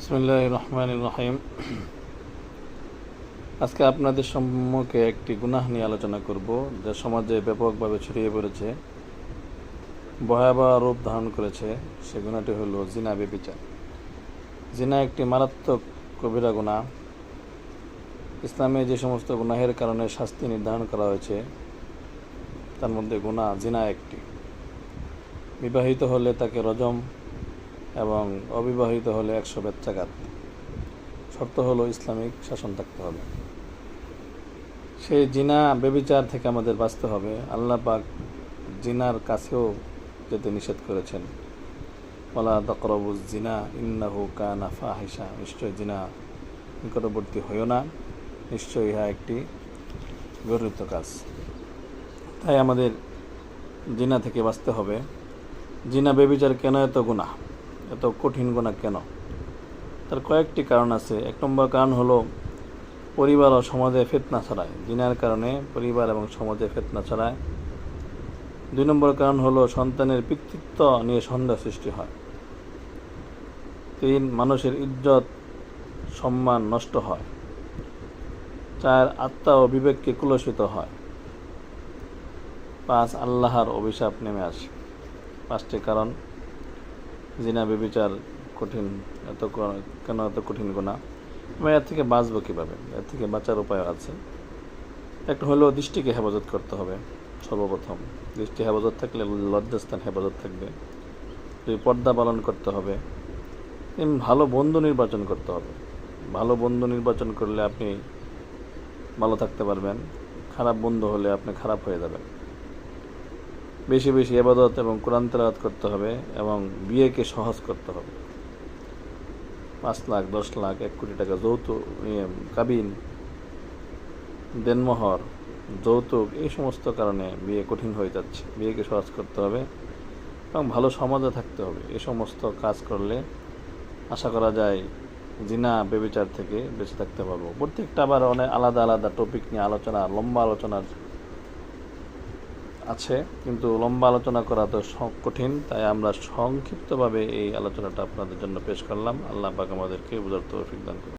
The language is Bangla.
বিসমিল্লাহির রহমানির রহিম। আজকে আপনাদের সম্মুখে একটি গুনাহ নিয়ে আলোচনা করব, যা সমাজে ব্যাপকভাবে ছড়িয়ে পড়েছে, ভয়াবহ রূপ ধারণ করেছে। সে গুনাহটি হলো জিনা, ব্যভিচার। জিনা একটি মারাত্মক কবিরা গুনাহ। ইসলামে যে সমস্ত গুনাহের কারণে শাস্তি নির্ধারণ করা হয়েছে, তার মধ্যে জিনা একটি। বিবাহিত হলে তাকে রজম এবং অবিবাহিত হলে 100 বেত্রাঘাত। শর্ত হলো ইসলামিক শাসন থাকতে হবে। সেই জিনা ব্যভিচার থেকে আমাদের বাঁচতে হবে। আল্লাহ পাক জিনার কাছেও যেতে নিষেধ করেছেন। ওয়ালা তাকরাবুজ জিনা ইন্নাহু কানা ফাহিশা। নিশ্চয় জিনা নিকটবর্তী হইও না, নিশ্চয় ইহা একটি গর্হিত কাজ। তাই আমাদের জিনা থেকে বাঁচতে হবে। জিনা ব্যভিচার কেন এত গুনাহ, এত কঠিন গুনাহ কেন? তার কয়েকটি কারণ আছে। 1 নম্বর কারণ হলো পরিবার ও সমাজে ফিতনা ছড়ায়। জিনার কারণে পরিবার এবং সমাজে ফিতনা ছড়ায়। 2 নম্বর কারণ হলো সন্তানের পিতৃত্ব নিয়ে সন্দেহ সৃষ্টি হয়। 3 মানুষের ইজ্জত সম্মান নষ্ট হয়। 4 আত্মা ও বিবেককে কুলসিত হয়। 5 আল্লাহর অভিশাপ নেমে আসে। 5টি কারণ জিনা ব্যভিচার কঠিন, কেন এত কঠিন গুনাহ এবং এর থেকে বাঁচবো কীভাবে, এর থেকে বাঁচার উপায় আছে। একটা হলো দৃষ্টিকে হেফাজত করতে হবে। সর্বপ্রথম দৃষ্টি হেফাজত থাকলে লজ্জাস্থান হেফাজত থাকবে। 2 পর্দা পালন করতে হবে। 3 ভালো বন্ধু নির্বাচন করতে হবে। ভালো বন্ধু নির্বাচন করলে আপনি ভালো থাকতে পারবেন, খারাপ বন্ধু হলে আপনি খারাপ হয়ে যাবেন। বেশি বেশি ইবাদত এবং কোরআন তেলাওয়াত করতে হবে এবং বিয়েকে সহজ করতে হবে। 5 লাখ 10 লাখ 1 কোটি টাকা যৌতুক, কাবিন, দেনমোহর, যৌতুক, এই সমস্ত কারণে বিয়ে কঠিন হয়ে যাচ্ছে। বিয়েকে সহজ করতে হবে এবং ভালো সমাজে থাকতে হবে। এই সমস্ত কাজ করলে আশা করা যায় জিনা ব্যভিচার থেকে বেঁচে থাকতে পারবো। প্রত্যেকটা আবার অনেক আলাদা আলাদা টপিক নিয়ে আলোচনা, লম্বা আলোচনার আছে, কিন্তু লম্বা আলোচনা করা তো কঠিন। তাই আমরা সংক্ষিপ্তভাবে এই আলোচনাটা আপনাদের জন্য পেশ করলাম। আল্লাহ পাক আমাদেরকে বুঝার তৌফিক দান করুন।